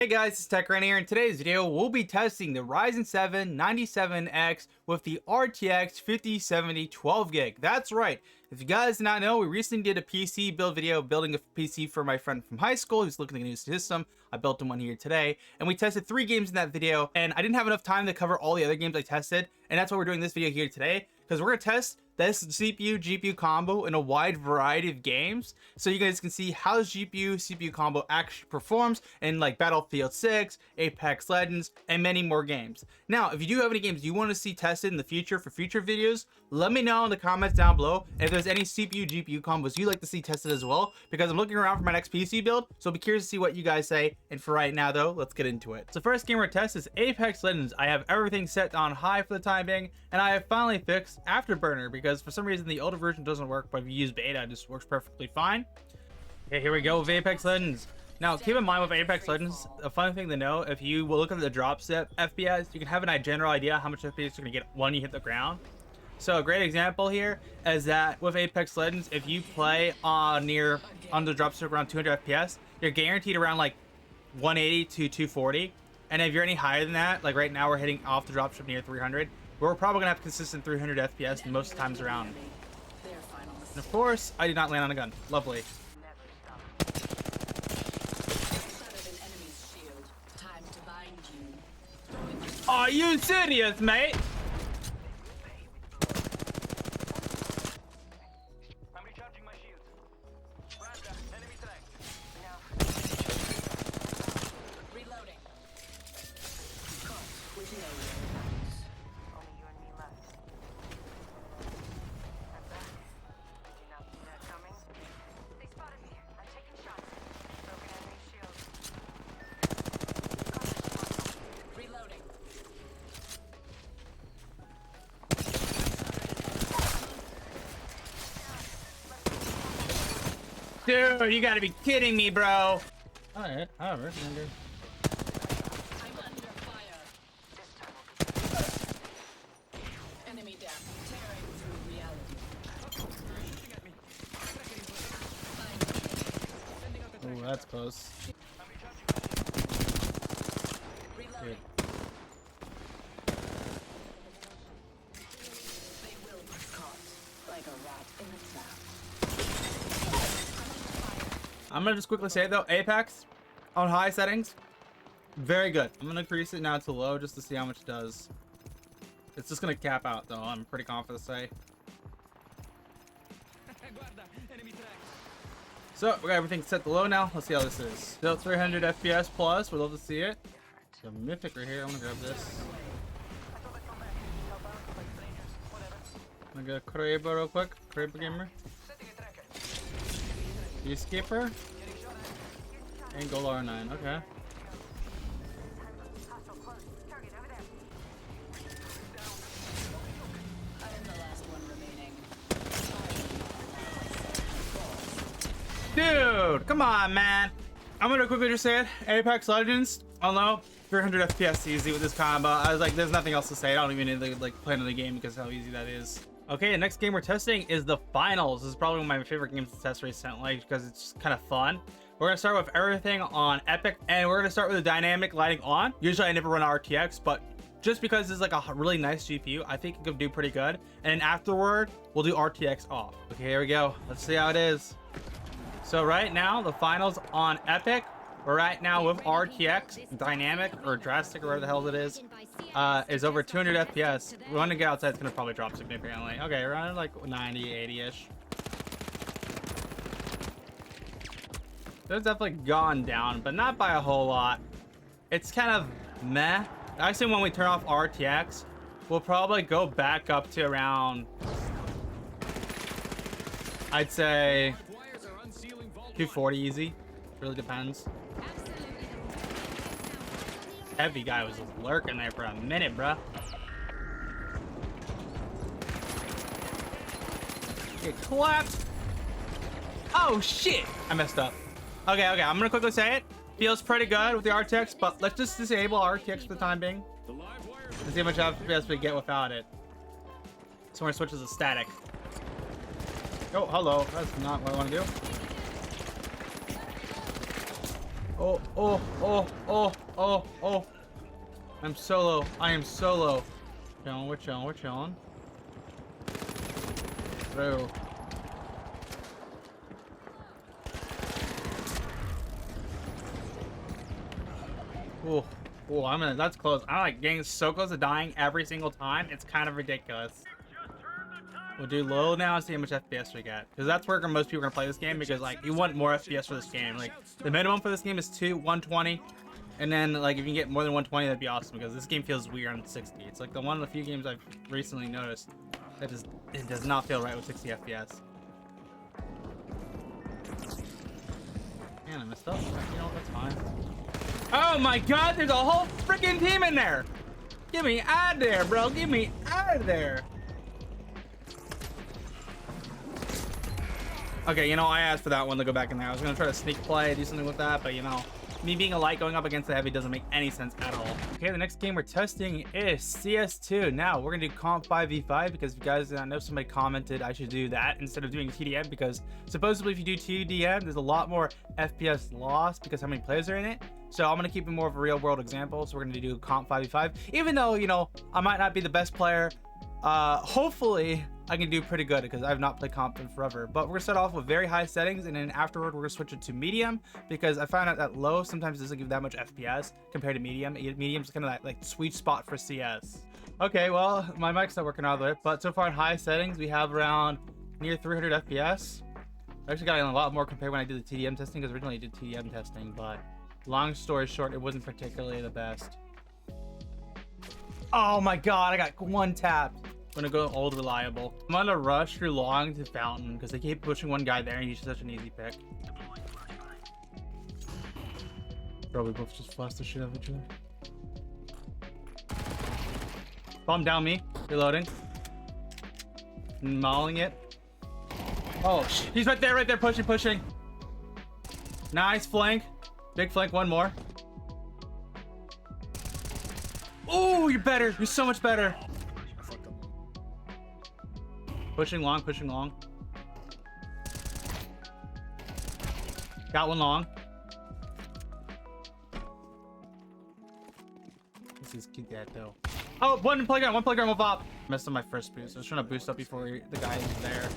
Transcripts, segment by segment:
Hey guys, it's TechRain here. In today's video, we'll be testing the Ryzen 7 97X with the RTX 5070 12GB. That's right. If you guys did not know, we recently did a PC build video building a PC for my friend from high school who's looking at a new system. I built him one here today, and we tested 3 games in that video, and I didn't have enough time to cover all the other games I tested, and that's why we're doing this video here today, because we're going to test this CPU GPU combo in a wide variety of games, so you guys can see how this GPU CPU combo actually performs in like Battlefield 6, Apex Legends, and many more games. Now, if you do have any games you want to see tested in the future for future videos, let me know in the comments down below. And if there's any CPU GPU combos you'd like to see tested as well, because I'm looking around for my next PC build, so I'll be curious to see what you guys say. And for right now though, let's get into it. So first game we're test is Apex Legends. I have everything set on high for the time being, and I have finally fixed Afterburner because for some reason the older version doesn't work, but if you use beta it just works perfectly fine. Okay, here we go with Apex Legends. Now keep in mind with Apex Legends, a fun thing to know, if you will look at the drop set FPS, you can have a general idea how much FPS you're gonna get when you hit the ground. So a great example here is that with Apex Legends, if you play on the drop strip around 200 FPS, you're guaranteed around like 180 to 240. And if you're any higher than that, like right now we're hitting off the drop strip near 300, we're probably gonna have consistent 300 FPS most times around. And of course, I did not land on a gun. Lovely. Are you serious, mate? Dude, you gotta be kidding me, bro. Alright, however, I'm under fire. Enemy down, tearing through reality. Oh, that's close. Dude. They will be caught like a rat in a trap. I'm gonna just quickly say though, Apex on high settings, very good. I'm gonna increase it now to low just to see how much it does. It's just gonna cap out though, I'm pretty confident to say. So we got everything set to low now. Let's see how this is. Still 300 FPS plus. We'd love to see it. The mythic right here. I'm gonna grab this. I'm gonna go Kraber real quick. Kraber gamer. Peacekeeper. Angle R9. Okay. Dude, come on, man. I'm gonna quickly just say it. Apex Legends, I don't know, 300 FPS easy with this combo. I was like, there's nothing else to say. I don't even need to like play another game because of how easy that is. Okay, the next game we're testing is the finals. This is probably one of my favorite games to test recently because it's just kind of fun. We're gonna start with everything on Epic, and we're gonna start with the dynamic lighting on. Usually I never run RTX, but just because it's like a really nice GPU, I think it could do pretty good. And then afterward, we'll do RTX off. Okay, here we go. Let's see how it is. So right now, the finals on Epic, we're right now with RTX dynamic or drastic or whatever the hell it is over 200 FPS. When to get outside, it's gonna probably drop significantly. Okay, around like 90, 80-ish. It's definitely gone down, but not by a whole lot. It's kind of meh. Actually, when we turn off RTX, we'll probably go back up to around, I'd say 240 easy. Really depends. Heavy guy was just lurking there for a minute, bruh. Get clapped. Oh shit! I messed up. Okay, I'm gonna quickly say it. Feels pretty good with the RTX, but let's just disable RTX for the time being. Let's see how much FPS we get without it. So we're gonna switch to static. Oh, hello. That's not what I want to do. Oh, oh, oh, oh, oh, oh. I'm solo. I am solo. Chilling, we're chilling, we're chilling. Bro. Oh, oh, that's close. I'm like getting so close to dying every single time. It's kind of ridiculous. We'll do low now and see how much FPS we get. Because that's where most people are going to play this game, because like you want more FPS for this game. Like the minimum for this game is 120. And then like if you can get more than 120, that'd be awesome, because this game feels weird on 60. It's like the one of the few games I've recently noticed that it does not feel right with 60 FPS. Man, I messed up. You know, that's fine. Oh my god, there's a whole freaking team in there! Get me out of there, bro! Get me out of there! Okay, you know, I asked for that one to go back in there. I was gonna try to sneak play, do something with that, but you know, me being a light going up against the heavy doesn't make any sense at all. Okay, the next game we're testing is CS2. Now, we're gonna do comp 5v5 because if you guys know, somebody commented I should do that instead of doing TDM, because supposedly if you do TDM, there's a lot more FPS loss because how many players are in it. So I'm gonna keep it more of a real world example. So we're gonna do comp 5v5. Even though, you know, I might not be the best player, hopefully I can do pretty good because I've not played comp in forever. But we're gonna start off with very high settings, and then afterward we're gonna switch it to medium, because I found out that low sometimes doesn't give that much FPS compared to medium. Medium's kind of that like sweet spot for CS. Okay, well, my mic's not working all the way, but so far in high settings we have around near 300 FPS. I actually got a lot more compared when I did the TDM testing, because originally I did TDM testing, but long story short, it wasn't particularly the best. Oh my god, I got one tap. I'm gonna go old reliable. I'm gonna rush through long to fountain because they keep pushing one guy there and he's such an easy pick. Bro, we both just flashed the shit out of each other. Bomb down me. Reloading. Mauling it. Oh, he's right there, pushing. Nice flank. Big flank, one more. Oh, you're better. You're so much better. Pushing long. Got one long. This is keep that though. Oh, one playground, one pop. Messed up my first boost. I was trying to boost up before the guy was there.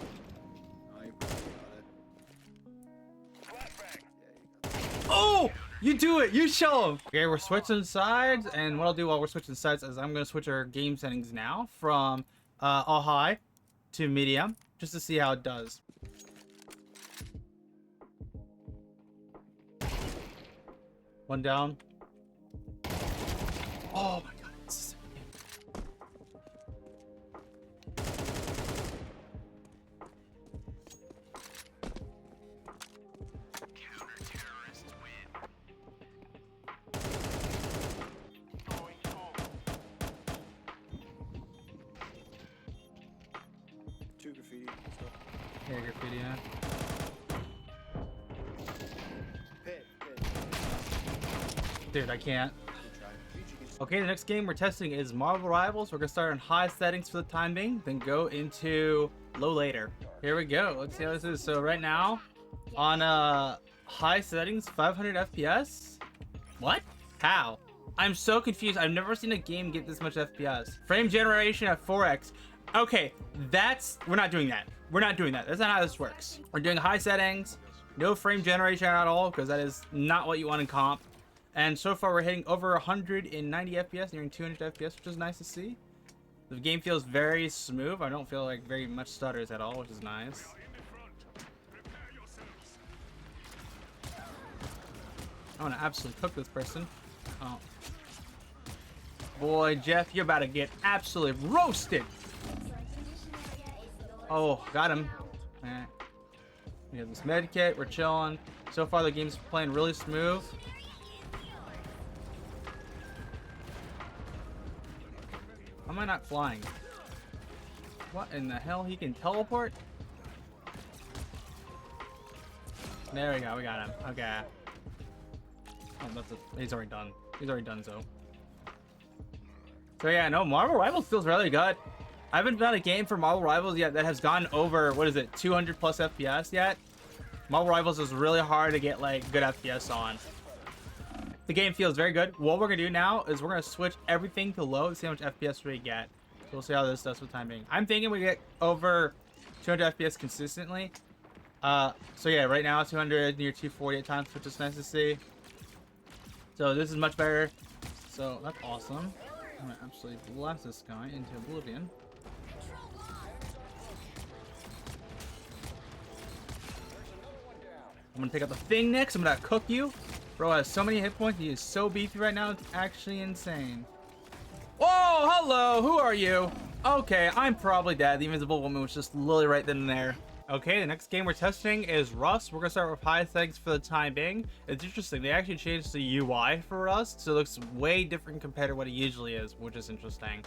Oh, you do it. You show him. Okay, we're switching sides, and what I'll do while we're switching sides is I'm gonna switch our game settings now from all high to medium, just to see how it does. One down. Oh my god, this is Counter-terrorists win. Two graffiti stuff. yeah, graffiti, yeah. Pit. Dude, I can't. Good try. Okay, the next game we're testing is Marvel Rivals. We're gonna start on high settings for the time being, then go into low later. Here we go. Let's see how this is. So right now, on high settings, 500 FPS. What? How? I'm so confused. I've never seen a game get this much FPS. Frame generation at 4x. Okay, we're not doing that. We're not doing that. That's not how this works. We're doing high settings, no frame generation at all, because that is not what you want in comp. And so far we're hitting over 190 FPS, nearing 200 FPS, which is nice to see. The game feels very smooth. I don't feel like very much stutters at all, which is nice. I want to absolutely cook this person. Oh. Boy, Jeff, you're about to get absolutely roasted. Oh, got him. Alright. We have this med kit. We're chilling. So far, the game's playing really smooth. How am I not flying? What in the hell? He can teleport? There we go. We got him. Okay. Oh, he's already done. He's already done so. So yeah, no, Marvel Rivals feels really good. I haven't found a game for Marvel Rivals yet that has gone over, what is it, 200 plus FPS yet. Marvel Rivals is really hard to get like good FPS on. The game feels very good. What we're gonna do now is we're gonna switch everything to low to see how much FPS we get. So we'll see how this does for the time being. I'm thinking we get over 200 FPS consistently. So yeah, right now 200 near 240 at times, which is nice to see. So this is much better. So that's awesome. I'm gonna absolutely blast this guy into oblivion. I'm gonna pick up the thing next. I'm gonna cook you. Bro has so many hit points. He is so beefy right now. It's actually insane. Whoa, hello. Who are you? Okay, I'm probably dead. The invisible woman was just literally right then and there. Okay, the next game we're testing is Rust. We're gonna start with high settings for the time being. It's interesting. They actually changed the UI for Rust, so it looks way different compared to what it usually is, which is interesting.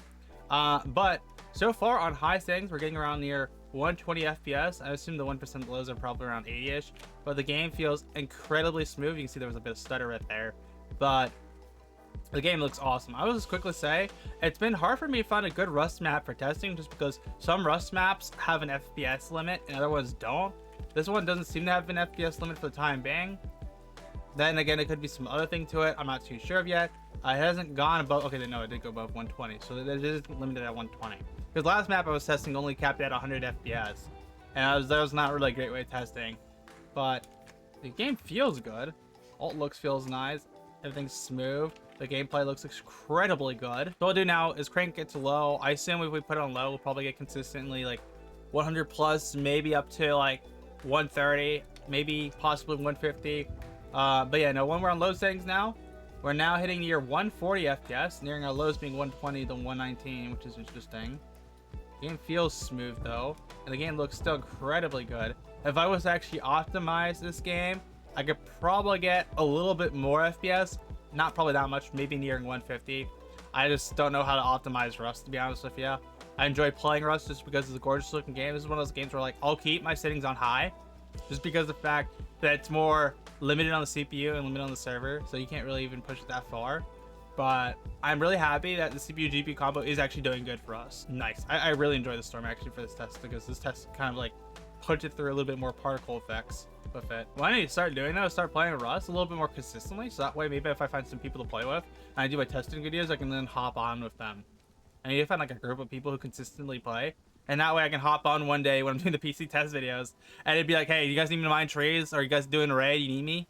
But so far on high settings, we're getting around near 120 FPS. I assume the 1% lows are probably around 80-ish, but the game feels incredibly smooth. You can see there was a bit of stutter right there, but the game looks awesome. I will just quickly say, it's been hard for me to find a good Rust map for testing just because some Rust maps have an FPS limit and other ones don't. This one doesn't seem to have an FPS limit for the time being. Then again, it could be some other thing to it. I'm not too sure of yet. It hasn't gone above, okay, no, it did go above 120, so it is limited at 120. Because last map I was testing only capped at 100 FPS, and that was not really a great way of testing. But the game feels good. Alt looks feels nice. Everything's smooth. The gameplay looks incredibly good. So what I'll do now is crank it to low. I assume if we put it on low, we'll probably get consistently like 100 plus, maybe up to like 130, maybe possibly 150. But yeah, no, when we're on low settings now, we're now hitting near 140 FPS, nearing our lows being 120 to 119, which is interesting. The game feels smooth though, and the game looks still incredibly good. If I was to actually optimize this game, I could probably get a little bit more FPS. Not probably that much, maybe nearing 150. I just don't know how to optimize Rust, to be honest with you. I enjoy playing Rust just because it's a gorgeous looking game. This is one of those games where like I'll keep my settings on high just because of the fact that it's more limited on the CPU and limited on the server, so you can't really even push it that far. But I'm really happy that the CPU GPU combo is actually doing good for us. Nice. I really enjoy the storm actually for this test, because this test kind of like puts it through a little bit more particle effects with it. What I need to start doing though is start playing Rust a little bit more consistently, so that way maybe if I find some people to play with and I do my testing videos, I can then hop on with them. I need to find like a group of people who consistently play, and that way I can hop on one day when I'm doing the PC test videos and it'd be like, hey, you guys need me to mine trees? Or you guys doing a raid? You need me?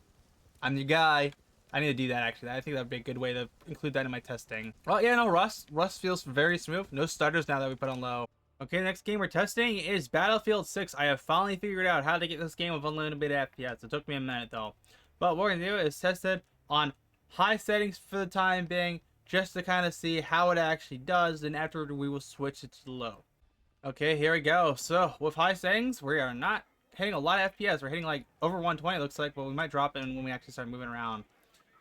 I'm your guy. I need to do that actually. I think that would be a good way to include that in my testing. Well, yeah, no, Rust feels very smooth. No stutters now that we put on low. Okay, the next game we're testing is Battlefield 6. I have finally figured out how to get this game with unlimited FPS. It took me a minute though. But what we're gonna do is test it on high settings for the time being, just to kind of see how it actually does, and afterward we will switch it to low. Okay, here we go. So with high settings, we are not hitting a lot of FPS. We're hitting like over 120 it looks like, but we might drop it when we actually start moving around.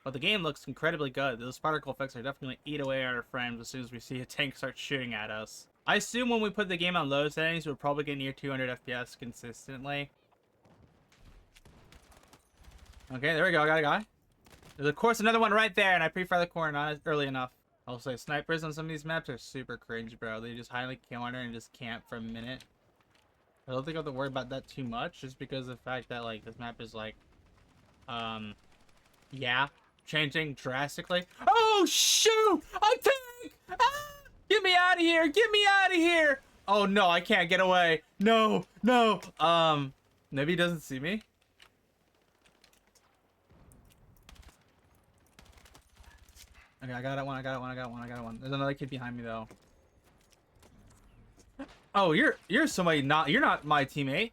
But the game looks incredibly good. Those particle effects are definitely eat away at our frames as soon as we see a tank start shooting at us. I assume when we put the game on low settings, we'll probably get near 200 FPS consistently. Okay, there we go. I got a guy. There's of course another one right there, and I pre-fire the corner not early enough. I'll say snipers on some of these maps are super cringe, bro. They just highly counter and just camp for a minute. I don't think I have to worry about that too much, just because of the fact that like this map is like, yeah, changing drastically. Oh shoot! A tank! Ah! Get me out of here! Get me out of here! Oh no, I can't get away. No, no. Maybe he doesn't see me. Okay, I got one. There's another kid behind me though. Oh, you're somebody you're not my teammate.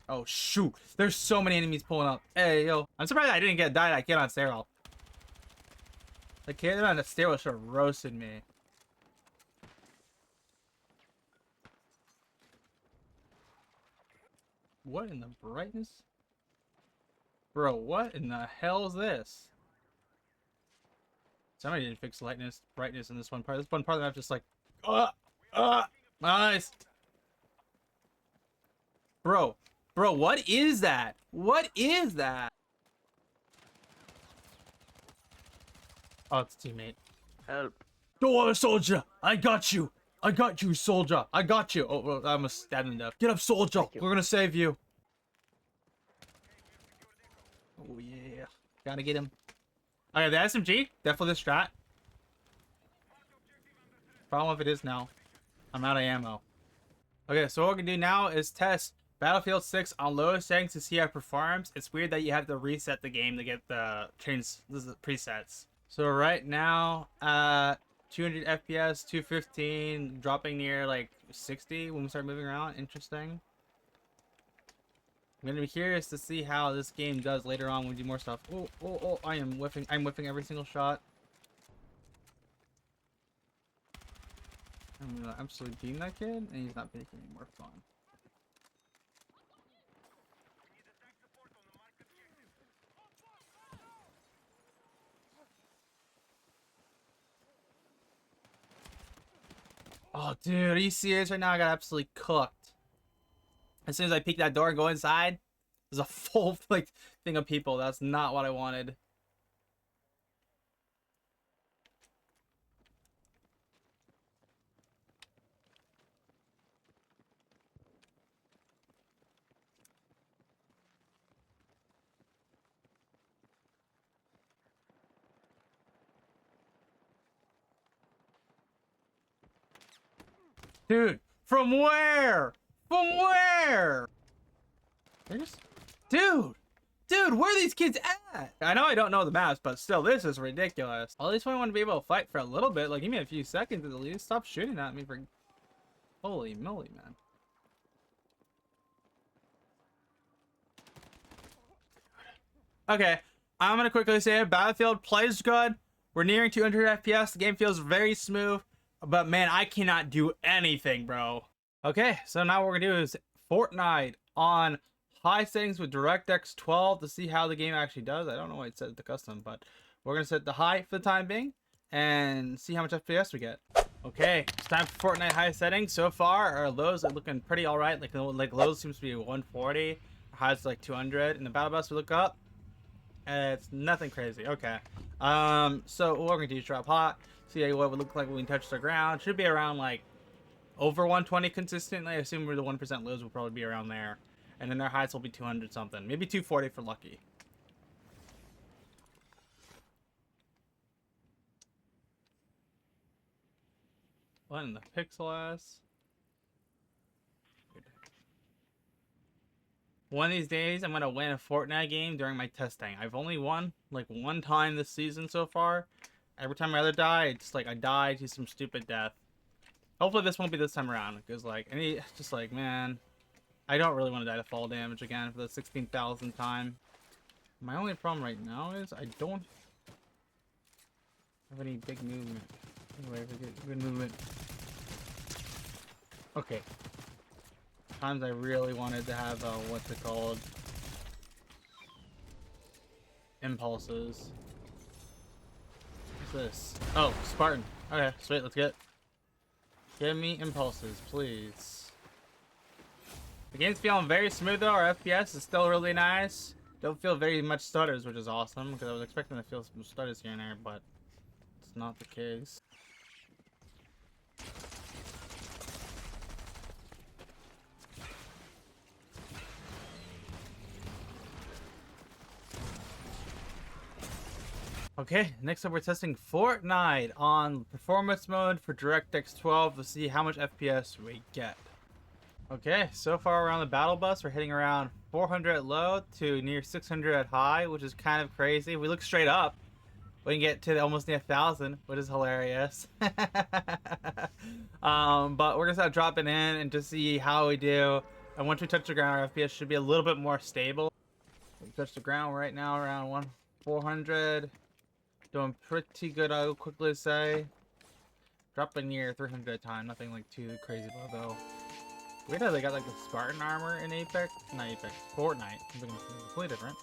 Oh shoot! There's so many enemies pulling up. Hey yo, I'm surprised I didn't get died. I get on stairwell. The kid on the stairwell should have roasted me. What in the brightness? Bro, what in the hell is this? Somebody didn't fix brightness in this one part. This one part of the map just like, nice. Bro, what is that? What is that? Oh, it's a teammate. Help. Don't worry, soldier. I got you. I got you, soldier. I got you. Oh, I almost stabbed him to death. Get up, soldier. We're gonna save you. Oh, yeah. Gotta get him. Okay, the SMG, definitely the strat. Problem if it is now. I'm out of ammo. Okay, so what we're gonna do now is test Battlefield 6 on lowest settings to see how it performs. It's weird that you have to reset the game to get the presets. So right now, 200 FPS, 215, dropping near like 60 when we start moving around. Interesting. I'm gonna be curious to see how this game does later on when we do more stuff. Oh, oh, oh! I'm whiffing every single shot. I'm gonna absolutely beam that kid, and he's not making any more fun. Oh, dude, are you serious right now? I got absolutely cooked. As soon as I peek that door and go inside, there's a full like thing of people. That's not what I wanted. Dude, from where? From where? They're just... Dude! Dude, where are these kids at? I know I don't know the maps, but still, this is ridiculous. At least I want to be able to fight for a little bit. Like, give me a few seconds at least. Stop shooting at me for... Holy moly, man. Okay, I'm gonna quickly say it. Battlefield plays good. We're nearing 200 FPS. The game feels very smooth. But man, I cannot do anything, bro. Okay, so now what we're gonna do is Fortnite on high settings with DirectX 12 to see how the game actually does. I don't know why it said the custom, but we're gonna set the high for the time being and see how much FPS we get. Okay, it's time for Fortnite high settings. So far, our lows are looking pretty all right. Like lows seems to be 140, highs like 200. In the battle bus, we look up, and it's nothing crazy. Okay, so what we're gonna do is drop hot. See what it would look like when we touch the ground. Should be around like over 120 consistently. I assume we're the 1% lows will probably be around there. And then their highs will be 200 something. Maybe 240 for lucky. What in the pixel ass? One of these days, I'm gonna win a Fortnite game during my testing. I've only won like one time this season so far. Every time I either die, it's like I die to some stupid death. Hopefully this won't be this time around, because like just like man, I don't really want to die to fall damage again for the 16,000th time. My only problem right now is I don't have any big movement. Anyway, good movement. Okay. Times I really wanted to have what's it called? Impulses. This? Oh, Spartan. Okay, sweet, let's get. Give me impulses, please. The game's feeling very smooth though. Our FPS is still really nice. Don't feel very much stutters, which is awesome, because I was expecting to feel some stutters here and there, but it's not the case. Okay, next up we're testing Fortnite on performance mode for DirectX 12 to see how much FPS we get. Okay, so far around the battle bus, we're hitting around 400 at low to near 600 at high, which is kind of crazy. We look straight up, we can get to almost near 1,000, which is hilarious. But we're gonna start dropping in and just see how we do. And once we touch the ground, our FPS should be a little bit more stable. We touch the ground right now around 400. Doing pretty good, I will quickly say. Dropping near 300 at a time, nothing like too crazy though. Weird how they got like the Spartan armor in Apex. Not Apex, Fortnite. Something completely different.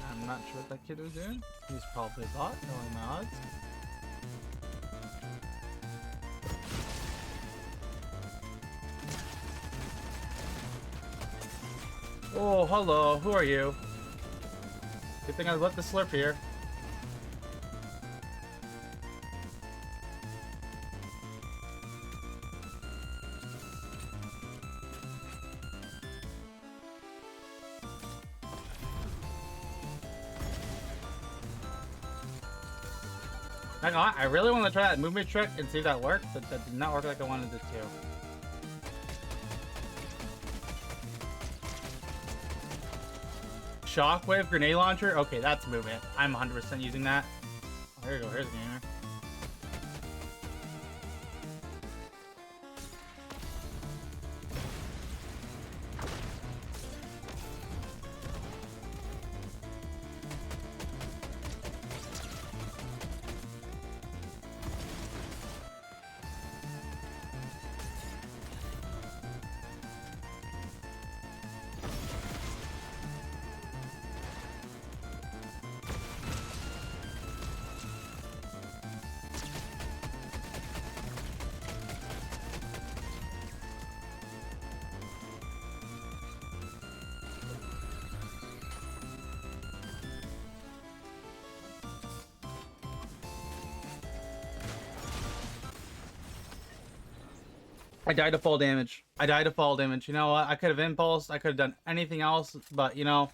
I'm not sure what that kid was doing. He's probably a bot, knowing my odds. Oh, hello. Who are you? Good thing I left the slurp here. I really want to try that movement trick and see if that works. That did not work like I wanted it to. Shockwave grenade launcher. Okay, that's movement. I'm 100% using that. Oh, here you go. Here's the gamer. I died to fall damage. I died to fall damage. You know what? I could have impulsed. I could have done anything else, but you know,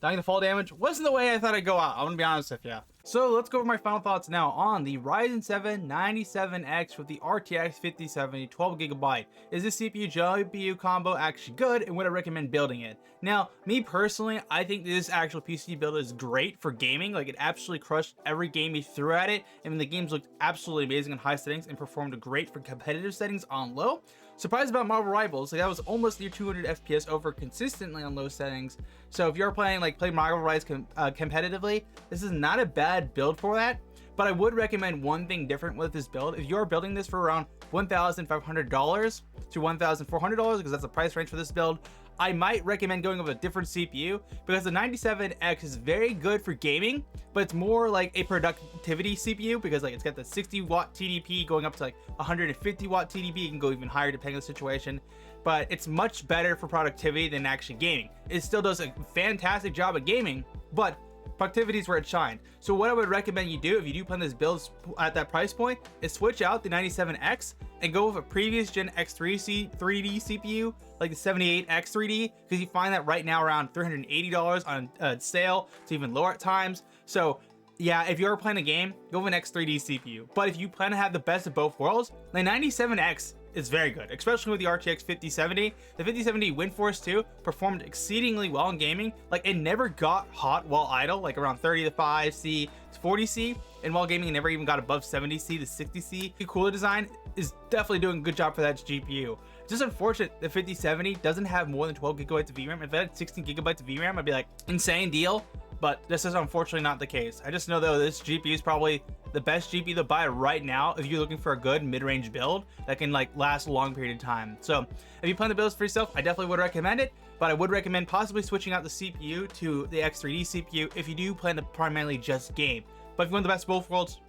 dying to fall damage wasn't the way I thought I'd go out. I'm gonna be honest with you. So let's go over my final thoughts now on the Ryzen 7 97X with the RTX 5070 12GB. Is this CPU GPU combo actually good, and would I recommend building it? Now, me personally, I think this actual PC build is great for gaming. Like, it absolutely crushed every game you threw at it, and the games looked absolutely amazing on high settings and performed great for competitive settings on low. Surprised about Marvel Rivals, like that was almost near 200 FPS over consistently on low settings. So if you're playing Marvel Rivals competitively, this is not a bad build for that. But I would recommend one thing different with this build. If you're building this for around $1,500 to $1,400, because that's the price range for this build, I might recommend going with a different CPU, because the 97X is very good for gaming, but it's more like a productivity CPU, because like it's got the 60 watt TDP going up to like 150 watt TDP. You can go even higher depending on the situation, but it's much better for productivity than actually gaming. It still does a fantastic job at gaming, but productivity is where it shined. So what I would recommend you do if you do plan this build at that price point is switch out the 97X and go with a previous gen X3D CPU, like the 78X 3D, because you find that right now around $380 on sale. It's even lower at times. So yeah, if you're playing a game, go with an X3D CPU. But if you plan to have the best of both worlds, the 97X is very good, especially with the RTX 5070. The 5070 WindForce 2 performed exceedingly well in gaming. Like, it never got hot while idle, like around 35C to 40C, and while gaming it never even got above 70C to 60C. The cooler design is definitely doing a good job for that GPU. It's just unfortunate the 5070 doesn't have more than 12 gigabytes of VRAM. If it had 16 gigabytes of VRAM, I'd be like, insane deal. But this is unfortunately not the case. I just know though this GPU is probably the best GPU to buy right now if you're looking for a good mid-range build that can like last a long period of time. So if you plan to build this for yourself, I definitely would recommend it, but I would recommend possibly switching out the CPU to the X3D CPU if you do plan to primarily just game. But if you want the best of both worlds,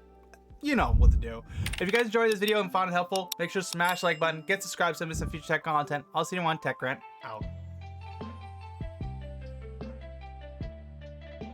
you know what to do. If you guys enjoyed this video and found it helpful, make sure to smash the like button, get subscribed to miss some future tech content. I'll see you on Tech Grant out.